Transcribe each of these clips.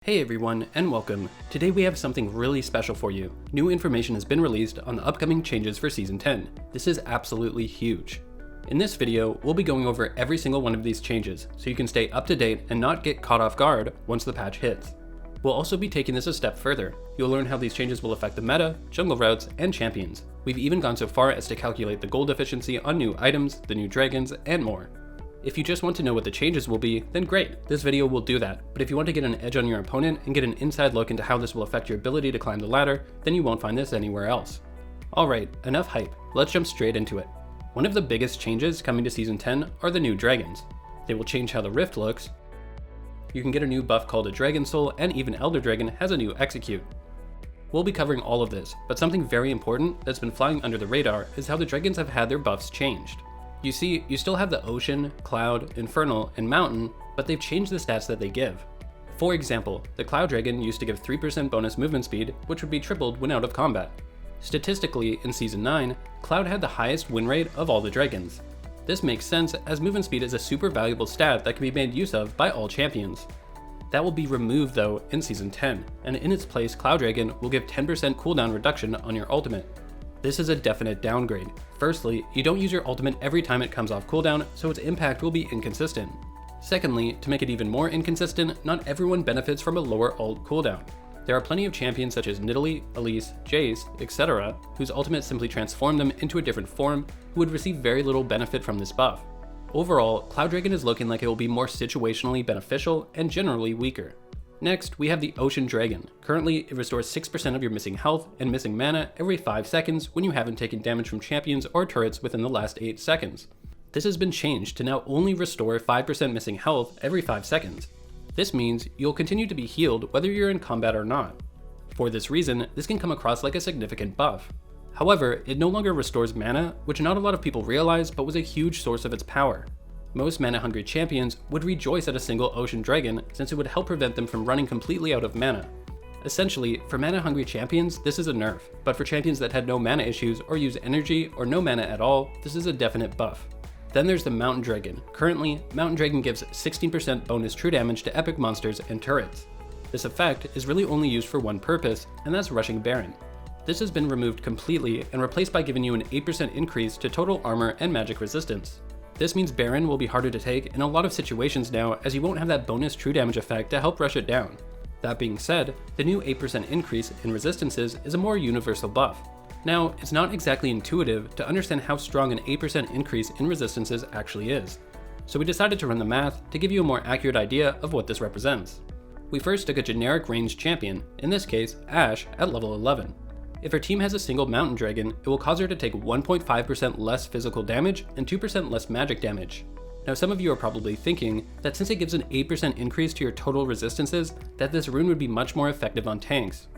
Hey everyone, and welcome. Today we have something really special for you. New information has been released on the upcoming changes for Season 10. This is absolutely huge. In this video, we'll be going over every single one of these changes, so you can stay up to date and not get caught off guard once the patch hits. We'll also be taking this a step further. You'll learn how these changes will affect the meta, jungle routes, and champions. We've even gone so far as to calculate the gold efficiency on new items, the new dragons, and more. If you just want to know what the changes will be, then great, this video will do that. But if you want to get an edge on your opponent and get an inside look into how this will affect your ability to climb the ladder, then you won't find this anywhere else. Alright, enough hype, let's jump straight into it. One of the biggest changes coming to Season 10 are the new dragons. They will change how the rift looks. You can get a new buff called a Dragon Soul, and even Elder Dragon has a new execute. We'll be covering all of this, but something very important that's been flying under the radar is how the dragons have had their buffs changed. You see, you still have the Ocean, Cloud, Infernal, and Mountain, but they've changed the stats that they give. For example, the Cloud Dragon used to give 3% bonus movement speed, which would be tripled when out of combat. Statistically, in Season 9, Cloud had the highest win rate of all the dragons. This makes sense as movement speed is a super valuable stat that can be made use of by all champions. That will be removed though in Season 10, and in its place Cloud Dragon will give 10% cooldown reduction on your ultimate. This is a definite downgrade. Firstly, you don't use your ultimate every time it comes off cooldown, so its impact will be inconsistent. Secondly, to make it even more inconsistent, not everyone benefits from a lower ult cooldown. There are plenty of champions such as Nidalee, Elise, Jace, etc., whose ultimates simply transform them into a different form, who would receive very little benefit from this buff. Overall, Cloud Dragon is looking like it will be more situationally beneficial and generally weaker. Next, we have the Ocean Dragon. Currently, it restores 6% of your missing health and missing mana every 5 seconds when you haven't taken damage from champions or turrets within the last 8 seconds. This has been changed to now only restore 5% missing health every 5 seconds. This means you'll continue to be healed whether you're in combat or not. For this reason, this can come across like a significant buff. However, it no longer restores mana, which not a lot of people realize but was a huge source of its power. Most mana-hungry champions would rejoice at a single Ocean Dragon since it would help prevent them from running completely out of mana. Essentially, for mana-hungry champions, this is a nerf, but for champions that had no mana issues or use energy or no mana at all, this is a definite buff. Then there's the Mountain Dragon. Currently, Mountain Dragon gives 16% bonus true damage to epic monsters and turrets. This effect is really only used for one purpose, and that's rushing Baron. This has been removed completely and replaced by giving you an 8% increase to total armor and magic resistance. This means Baron will be harder to take in a lot of situations now, as you won't have that bonus true damage effect to help rush it down. That being said, the new 8% increase in resistances is a more universal buff. Now, it's not exactly intuitive to understand how strong an 8% increase in resistances actually is, so we decided to run the math to give you a more accurate idea of what this represents. We first took a generic ranged champion, in this case Ashe at level 11. If her team has a single Mountain Dragon, it will cause her to take 1.5% less physical damage and 2% less magic damage. Now some of you are probably thinking that since it gives an 8% increase to your total resistances, that this rune would be much more effective on tanks.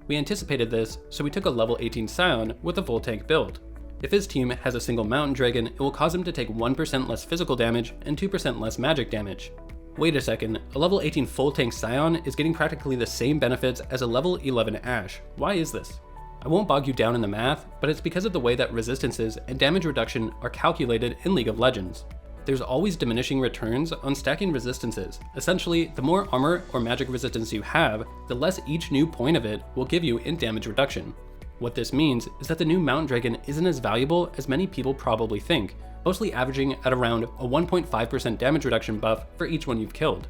We anticipated this, so we took a level 18 Scion with a full tank build. If his team has a single Mountain Dragon, it will cause him to take 1% less physical damage and 2% less magic damage. Wait a second, a level 18 full tank Scion is getting practically the same benefits as a level 11 Ashe. Why is this? I won't bog you down in the math, but it's because of the way that resistances and damage reduction are calculated in League of Legends. There's always diminishing returns on stacking resistances. Essentially, the more armor or magic resistance you have, the less each new point of it will give you in damage reduction. What this means is that the new Mountain Dragon isn't as valuable as many people probably think, mostly averaging at around a 1.5% damage reduction buff for each one you've killed.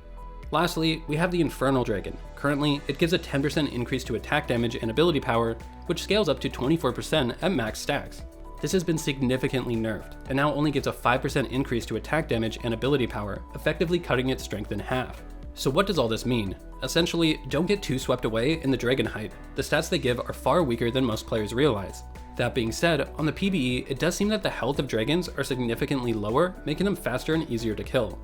Lastly, we have the Infernal Dragon. Currently, it gives a 10% increase to attack damage and ability power, which scales up to 24% at max stacks. This has been significantly nerfed, and now only gives a 5% increase to attack damage and ability power, effectively cutting its strength in half. So what does all this mean? Essentially, don't get too swept away in the dragon hype. The stats they give are far weaker than most players realize. That being said, on the PvE, it does seem that the health of dragons are significantly lower, making them faster and easier to kill.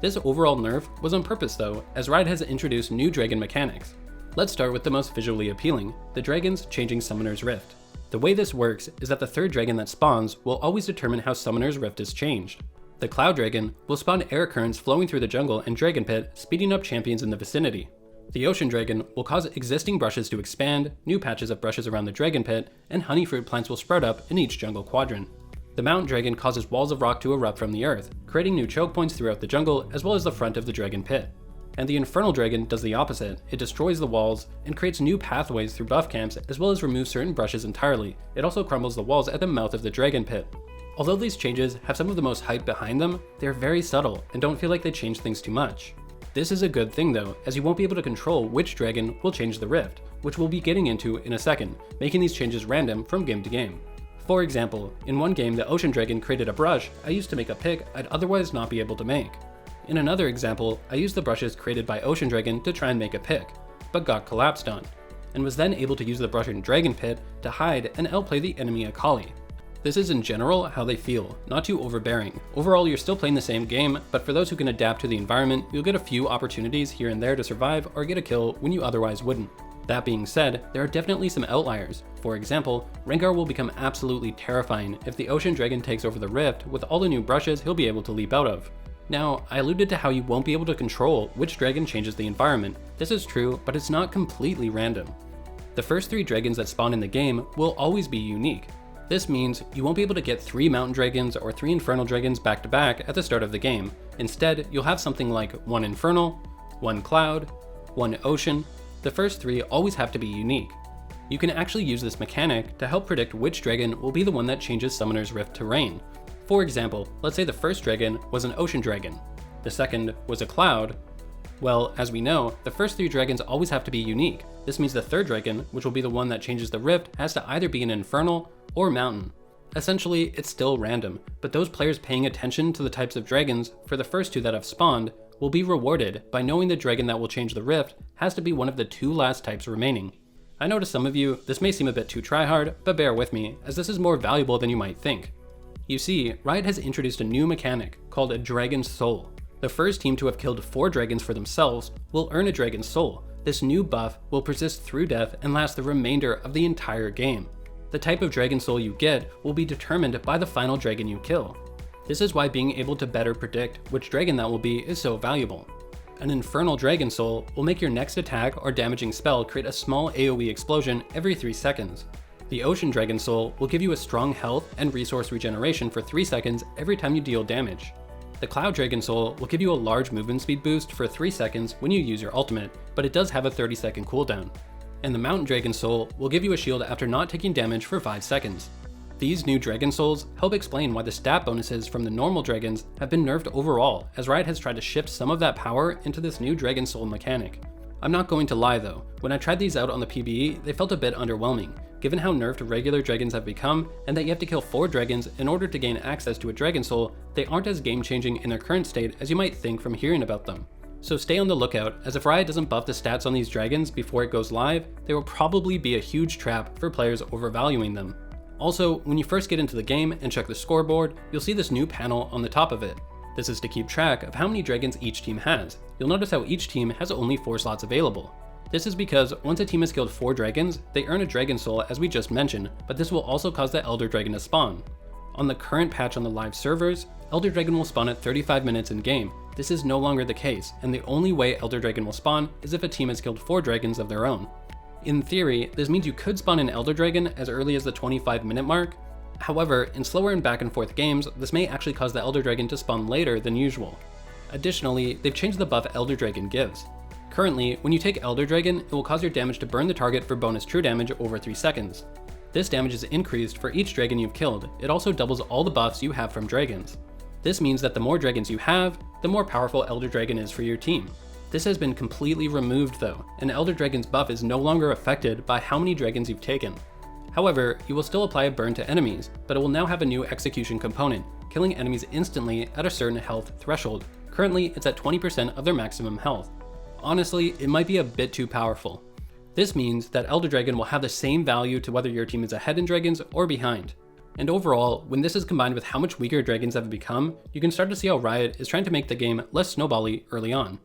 This overall nerf was on purpose though, as Riot has introduced new dragon mechanics. Let's start with the most visually appealing, the dragons changing Summoner's Rift. The way this works is that the third dragon that spawns will always determine how Summoner's Rift is changed. The Cloud Dragon will spawn air currents flowing through the jungle and Dragon Pit, speeding up champions in the vicinity. The Ocean Dragon will cause existing brushes to expand, new patches of brushes around the Dragon Pit, and honey fruit plants will sprout up in each jungle quadrant. The Mountain Dragon causes walls of rock to erupt from the earth, creating new choke points throughout the jungle as well as the front of the Dragon Pit. And the Infernal Dragon does the opposite. It destroys the walls and creates new pathways through buff camps, as well as removes certain brushes entirely. It also crumbles the walls at the mouth of the dragon pit. Although these changes have some of the most hype behind them, they're very subtle and don't feel like they change things too much. This is a good thing though, as you won't be able to control which dragon will change the rift, which we'll be getting into in a second, making these changes random from game to game. For example, in one game the Ocean Dragon created a brush I used to make a pick I'd otherwise not be able to make. In another example, I used the brushes created by Ocean Dragon to try and make a pick, but got collapsed on, and was then able to use the brush in Dragon Pit to hide and outplay the enemy Akali. This is in general how they feel, not too overbearing. Overall, you're still playing the same game, but for those who can adapt to the environment, you'll get a few opportunities here and there to survive or get a kill when you otherwise wouldn't. That being said, there are definitely some outliers. For example, Rengar will become absolutely terrifying if the Ocean Dragon takes over the rift with all the new brushes he'll be able to leap out of. Now, I alluded to how you won't be able to control which dragon changes the environment. This is true, but it's not completely random. The first 3 dragons that spawn in the game will always be unique. This means you won't be able to get 3 mountain dragons or 3 infernal dragons back to back at the start of the game. Instead, you'll have something like 1 infernal, 1 cloud, 1 ocean. The first 3 always have to be unique. You can actually use this mechanic to help predict which dragon will be the one that changes Summoner's Rift terrain. For example, let's say the first dragon was an ocean dragon, the second was a cloud. Well, as we know, the first 3 dragons always have to be unique. This means the third dragon, which will be the one that changes the rift, has to either be an infernal or mountain. Essentially, it's still random, but those players paying attention to the types of dragons for the first 2 that have spawned will be rewarded by knowing the dragon that will change the rift has to be one of the 2 last types remaining. I know to some of you, this may seem a bit too tryhard, but bear with me, as this is more valuable than you might think. You see, Riot has introduced a new mechanic called a Dragon's Soul. The first team to have killed 4 dragons for themselves will earn a Dragon's Soul. This new buff will persist through death and last the remainder of the entire game. The type of Dragon Soul you get will be determined by the final dragon you kill. This is why being able to better predict which dragon that will be is so valuable. An Infernal Dragon Soul will make your next attack or damaging spell create a small AoE explosion every 3 seconds. The Ocean Dragon Soul will give you a strong health and resource regeneration for 3 seconds every time you deal damage. The Cloud Dragon Soul will give you a large movement speed boost for 3 seconds when you use your ultimate, but it does have a 30-second cooldown. And the Mountain Dragon Soul will give you a shield after not taking damage for 5 seconds. These new Dragon Souls help explain why the stat bonuses from the normal dragons have been nerfed overall, as Riot has tried to shift some of that power into this new Dragon Soul mechanic. I'm not going to lie though, when I tried these out on the PvE, they felt a bit underwhelming, given how nerfed regular dragons have become, and that you have to kill 4 dragons in order to gain access to a Dragon Soul. They aren't as game-changing in their current state as you might think from hearing about them. So stay on the lookout, as if Riot doesn't buff the stats on these dragons before it goes live, there will probably be a huge trap for players overvaluing them. Also, when you first get into the game and check the scoreboard, you'll see this new panel on the top of it. This is to keep track of how many dragons each team has. You'll notice how each team has only 4 slots available. This is because once a team has killed 4 dragons, they earn a Dragon Soul as we just mentioned, but this will also cause the Elder Dragon to spawn. On the current patch on the live servers, Elder Dragon will spawn at 35 minutes in game. This is no longer the case, and the only way Elder Dragon will spawn is if a team has killed 4 dragons of their own. In theory, this means you could spawn an Elder Dragon as early as the 25-minute mark. However, in slower and back and forth games, this may actually cause the Elder Dragon to spawn later than usual. Additionally, they've changed the buff Elder Dragon gives. Currently, when you take Elder Dragon, it will cause your damage to burn the target for bonus true damage over 3 seconds. This damage is increased for each dragon you've killed. It also doubles all the buffs you have from dragons. This means that the more dragons you have, the more powerful Elder Dragon is for your team. This has been completely removed though, and Elder Dragon's buff is no longer affected by how many dragons you've taken. However, you will still apply a burn to enemies, but it will now have a new execution component, killing enemies instantly at a certain health threshold. Currently, it's at 20% of their maximum health. Honestly, it might be a bit too powerful. This means that Elder Dragon will have the same value to whether your team is ahead in dragons or behind. And overall, when this is combined with how much weaker dragons have become, you can start to see how Riot is trying to make the game less snowbally early on.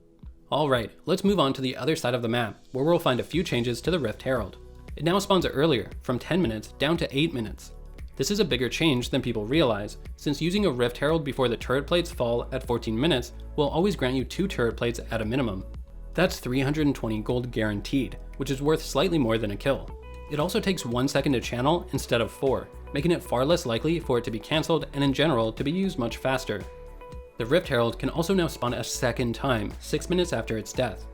Alright, let's move on to the other side of the map, where we'll find a few changes to the Rift Herald. It now spawns earlier, from 10 minutes down to 8 minutes. This is a bigger change than people realize, since using a Rift Herald before the turret plates fall at 14 minutes will always grant you 2 turret plates at a minimum. That's 320 gold guaranteed, which is worth slightly more than a kill. It also takes 1 second to channel instead of 4, making it far less likely for it to be cancelled and in general to be used much faster. The Rift Herald can also now spawn a second time, 6 minutes after its death.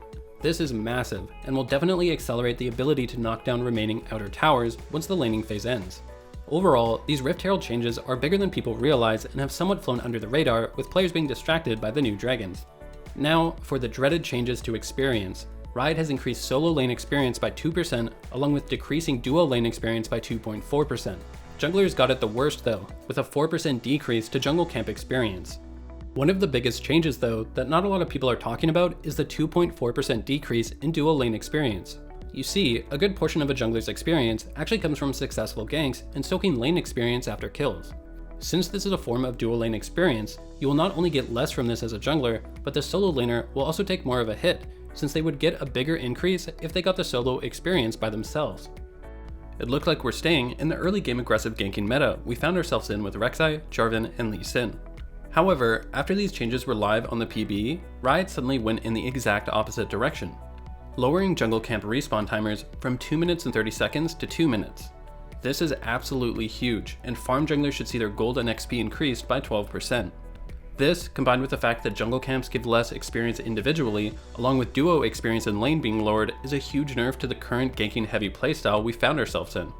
This is massive, and will definitely accelerate the ability to knock down remaining outer towers once the laning phase ends. Overall, these Rift Herald changes are bigger than people realize and have somewhat flown under the radar, with players being distracted by the new dragons. Now, for the dreaded changes to experience. Riot has increased solo lane experience by 2%, along with decreasing duo lane experience by 2.4%. Junglers got it the worst though, with a 4% decrease to jungle camp experience. One of the biggest changes though that not a lot of people are talking about is the 2.4% decrease in duo lane experience. You see, a good portion of a jungler's experience actually comes from successful ganks and soaking lane experience after kills. Since this is a form of dual lane experience, you will not only get less from this as a jungler, but the solo laner will also take more of a hit, since they would get a bigger increase if they got the solo experience by themselves. It looked like we're staying in the early game aggressive ganking meta we found ourselves in with Rek'Sai, Jarvan, and Lee Sin. However, after these changes were live on the PBE, Riot suddenly went in the exact opposite direction, lowering jungle camp respawn timers from 2 minutes and 30 seconds to 2 minutes. This is absolutely huge, and farm junglers should see their gold and XP increased by 12%. This, combined with the fact that jungle camps give less experience individually, along with duo experience in lane being lowered, is a huge nerf to the current ganking heavy playstyle we found ourselves in.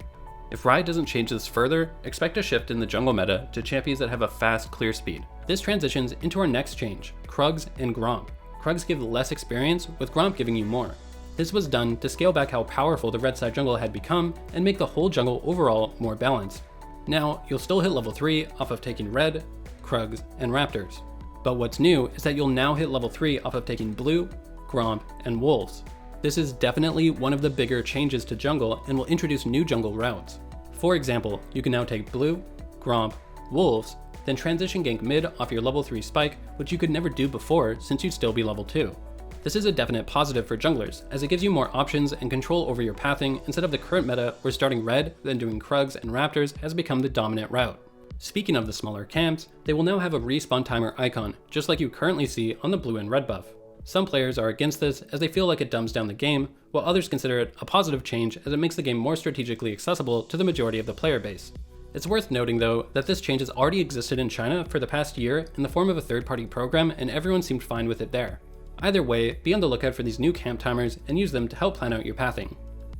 If Riot doesn't change this further, expect a shift in the jungle meta to champions that have a fast clear speed. This transitions into our next change, Krugs and Gromp. Krugs give less experience, with Gromp giving you more. This was done to scale back how powerful the red side jungle had become and make the whole jungle overall more balanced. Now, you'll still hit level 3 off of taking red, Krugs, and Raptors. But what's new is that you'll now hit level 3 off of taking blue, Gromp, and Wolves. This is definitely one of the bigger changes to jungle and will introduce new jungle routes. For example, you can now take blue, Gromp, Wolves, then transition gank mid off your level 3 spike, which you could never do before since you'd still be level 2. This is a definite positive for junglers, as it gives you more options and control over your pathing instead of the current meta where starting red, then doing Krugs and Raptors has become the dominant route. Speaking of the smaller camps, they will now have a respawn timer icon, just like you currently see on the blue and red buff. Some players are against this as they feel like it dumbs down the game, while others consider it a positive change as it makes the game more strategically accessible to the majority of the player base. It's worth noting though that this change has already existed in China for the past year in the form of a third-party program, and everyone seemed fine with it there. Either way, be on the lookout for these new camp timers and use them to help plan out your pathing.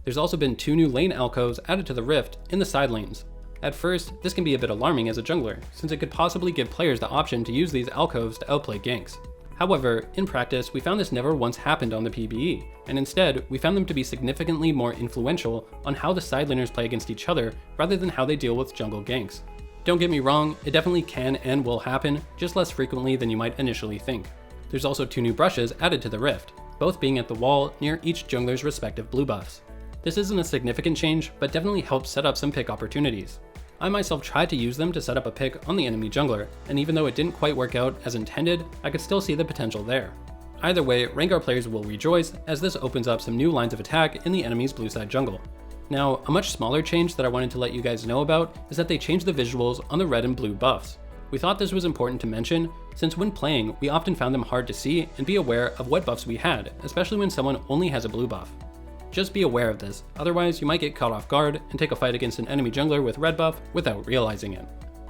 There's also been 2 new lane alcoves added to the Rift in the side lanes. At first, this can be a bit alarming as a jungler, since it could possibly give players the option to use these alcoves to outplay ganks. However, in practice, we found this never once happened on the PBE, and instead, we found them to be significantly more influential on how the side laners play against each other rather than how they deal with jungle ganks. Don't get me wrong, it definitely can and will happen, just less frequently than you might initially think. There's also 2 new brushes added to the Rift, both being at the wall near each jungler's respective blue buffs. This isn't a significant change, but definitely helps set up some pick opportunities. I myself tried to use them to set up a pick on the enemy jungler, and even though it didn't quite work out as intended, I could still see the potential there. Either way, Rengar players will rejoice, as this opens up some new lines of attack in the enemy's blue side jungle. Now, a much smaller change that I wanted to let you guys know about is that they changed the visuals on the red and blue buffs. We thought this was important to mention, since when playing, we often found them hard to see and be aware of what buffs we had, especially when someone only has a blue buff. Just be aware of this, otherwise you might get caught off guard and take a fight against an enemy jungler with red buff without realizing it.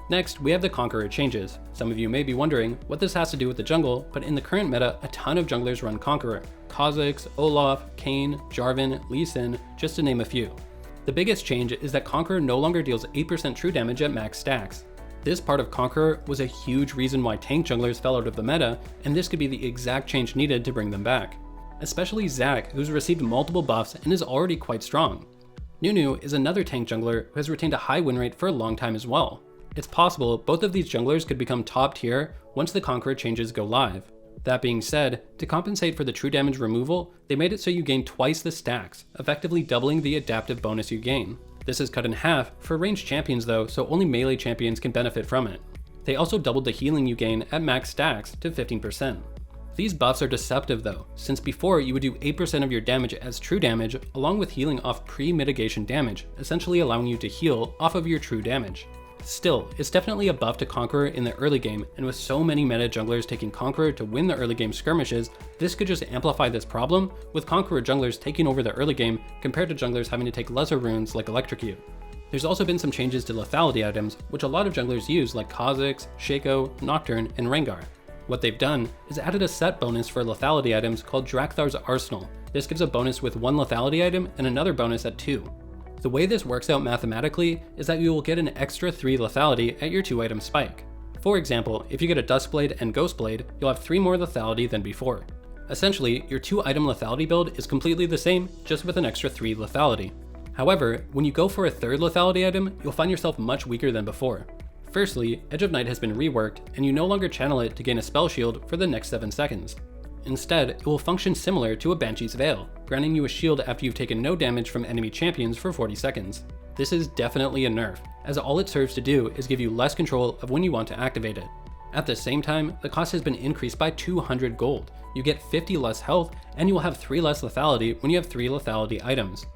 Next, we have the Conqueror Changes. Some of you may be wondering what this has to do with the jungle, but in the current meta, a ton of junglers run Conqueror. Kha'Zix, Olaf, Kayn, Jarvan, Lee Sin, just to name a few. The biggest change is that Conqueror no longer deals 8% true damage at max stacks. This part of Conqueror was a huge reason why tank junglers fell out of the meta, and this could be the exact change needed to bring them back. Especially Zac, who's received multiple buffs and is already quite strong. Nunu is another tank jungler who has retained a high win rate for a long time as well. It's possible both of these junglers could become top tier once the Conqueror Changes go live. That being said, to compensate for the true damage removal, they made it so you gain twice the stacks, effectively doubling the adaptive bonus you gain. This is cut in half for ranged champions though, so only melee champions can benefit from it. They also doubled the healing you gain at max stacks to 15%. These buffs are deceptive though, since before you would do 8% of your damage as true damage along with healing off pre-mitigation damage, essentially allowing you to heal off of your true damage. Still, it's definitely a buff to Conqueror in the early game, and with so many meta junglers taking Conqueror to win the early game skirmishes, this could just amplify this problem, with Conqueror junglers taking over the early game compared to junglers having to take lesser runes like Electrocute. There's also been some changes to lethality items, which a lot of junglers use like Kha'Zix, Shaco, Nocturne, and Rengar. What they've done is added a set bonus for lethality items called Drakthar's Arsenal. This gives a bonus with 1 lethality item and another bonus at 2. The way this works out mathematically is that you will get an extra 3 lethality at your 2 item spike. For example, if you get a Duskblade and Ghostblade, you'll have 3 more lethality than before. Essentially, your 2 item lethality build is completely the same, just with an extra 3 lethality. However, when you go for a 3rd lethality item, you'll find yourself much weaker than before. Firstly, Edge of Night has been reworked, and you no longer channel it to gain a spell shield for the next 7 seconds. Instead, it will function similar to a Banshee's Veil, granting you a shield after you've taken no damage from enemy champions for 40 seconds. This is definitely a nerf, as all it serves to do is give you less control of when you want to activate it. At the same time, the cost has been increased by 200 gold. You get 50 less health, and you will have 3 less lethality when you have 3 lethality items.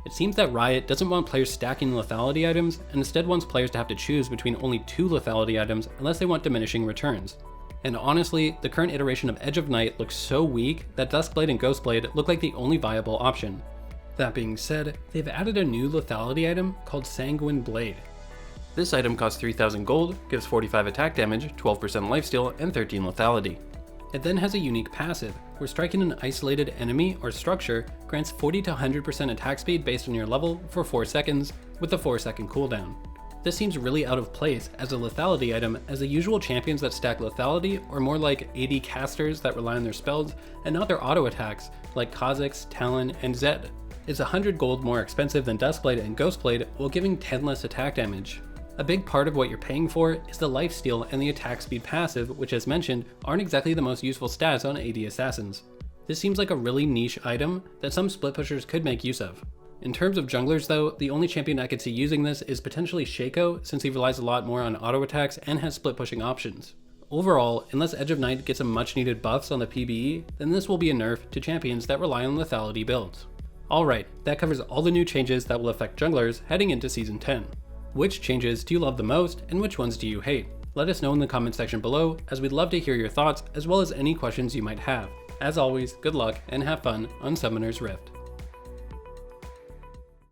It seems that Riot doesn't want players stacking lethality items, and instead wants players to have to choose between only 2 lethality items unless they want diminishing returns. And honestly, the current iteration of Edge of Night looks so weak that Duskblade and Ghostblade look like the only viable option. That being said, they've added a new lethality item called Sanguine Blade. This item costs 3000 gold, gives 45 attack damage, 12% lifesteal, and 13 lethality. It then has a unique passive, where striking an isolated enemy or structure grants 40 to 100% attack speed based on your level for 4 seconds, with a 4-second cooldown. This seems really out of place as a lethality item, as the usual champions that stack lethality are more like AD casters that rely on their spells and not their auto attacks like Kha'Zix, Talon, and Zed. It's 100 gold more expensive than Duskblade and Ghostblade while giving 10 less attack damage. A big part of what you're paying for is the lifesteal and the attack speed passive, which as mentioned, aren't exactly the most useful stats on AD assassins. This seems like a really niche item that some split pushers could make use of. In terms of junglers though, the only champion I could see using this is potentially Shaco, since he relies a lot more on auto attacks and has split pushing options. Overall, unless Edge of Night gets some much needed buffs on the PBE, then this will be a nerf to champions that rely on lethality builds. Alright, that covers all the new changes that will affect junglers heading into Season 10. Which changes do you love the most, and which ones do you hate? Let us know in the comment section below, as we'd love to hear your thoughts as well as any questions you might have. As always, good luck and have fun on Summoner's Rift.